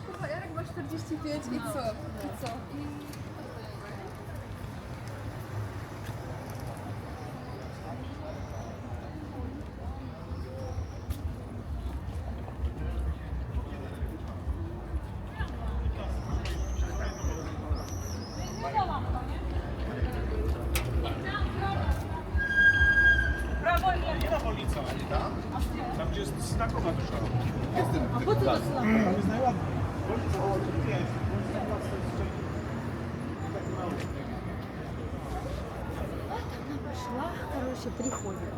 Kurwa, Jarek ma 45 i co? I co? Nie na Polica, tam gdzie jest znakowa dusza. A po co to są? Tam jest najładniej. Polica, o, to jest. Она пошла, короче, приходит.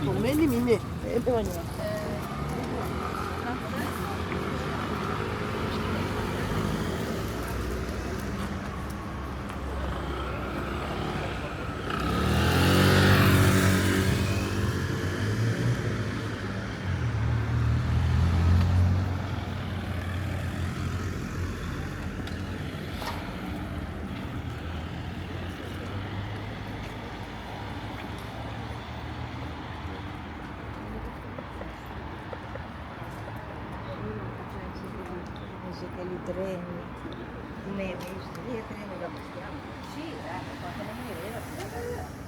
동네님이네. che li treni, ne treni da stiamo. Sì, fatto non mi vedo.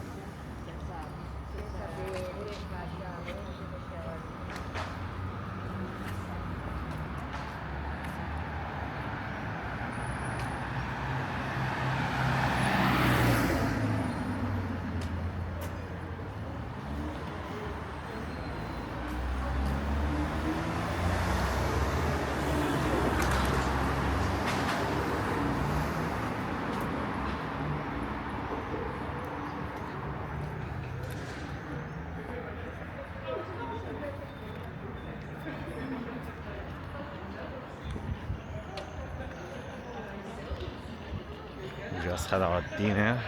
We just had our dinner.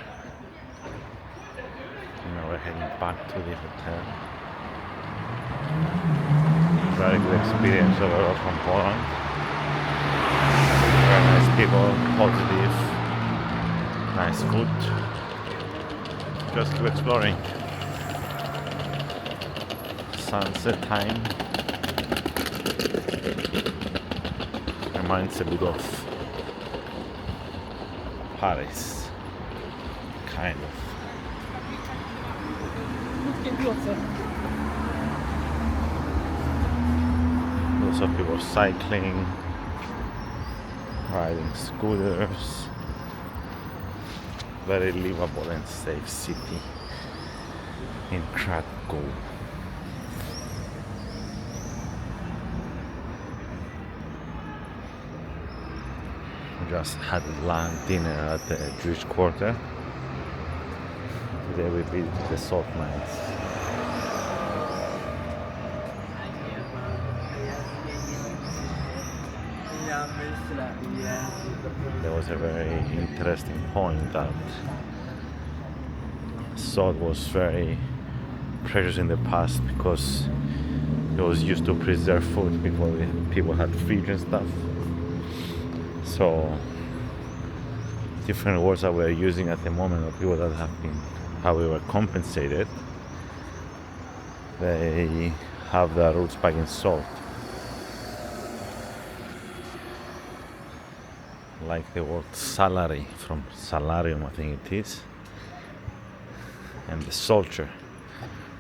And now we're heading back to the hotel. Very good experience overall from Poland. Very nice people, positive, nice food. Just keep exploring. Sunset time reminds a bit of Paris, kind of. Lots of people cycling, riding scooters. Very livable and safe city in Kraków. Just had dinner at the Jewish quarter. Today we visited the salt mines. There was a very interesting point that salt was very precious in the past because it was used to preserve food before people had fridge and stuff. So different words that we're using at the moment of people that have been how we were compensated, they have their roots back in salt. Like the word salary from salarium, I think it is, and the soldier,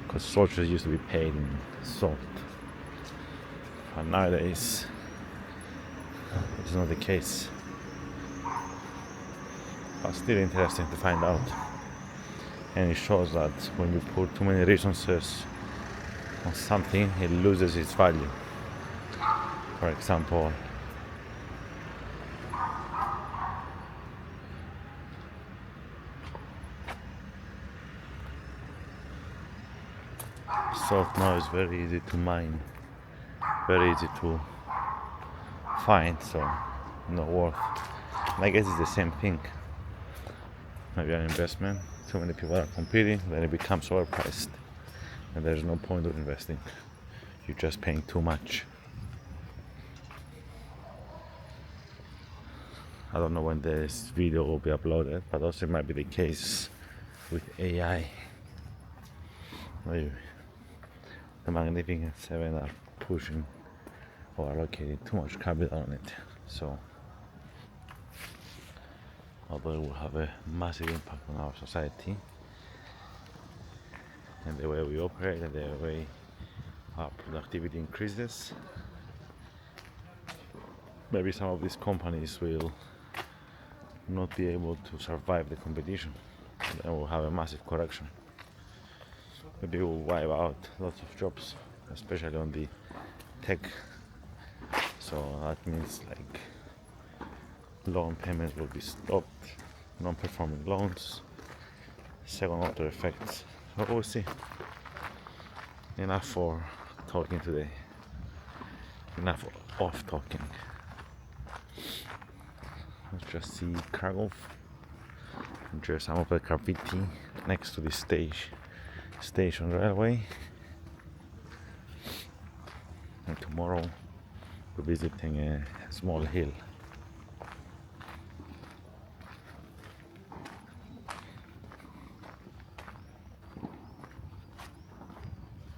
because soldiers used to be paid in salt. But nowadays it's not the case. But still interesting to find out. And it shows that when you put too many resources on something, it loses its value. For example, salt now is very easy to mine, very easy to find, so not worth. And I guess it's the same thing. Maybe an investment, too many people are competing, then it becomes overpriced and there's no point of investing. You're just paying too much. I don't know when this video will be uploaded, but also it might be the case with AI. Maybe the Magnificent Seven are pushing or allocating too much capital on it. So although it will have a massive impact on our society and the way we operate and the way our productivity increases, maybe some of these companies will not be able to survive the competition and we'll have a massive correction. Maybe we'll wipe out lots of jobs, especially on the tech. So that means like loan payments will be stopped, non-performing loans, second order effects. So we'll see. Enough for talking today. Enough of talking. Let's just see Kraków. Enjoy some of the graffiti next to the station railway. And tomorrow we're visiting a small hill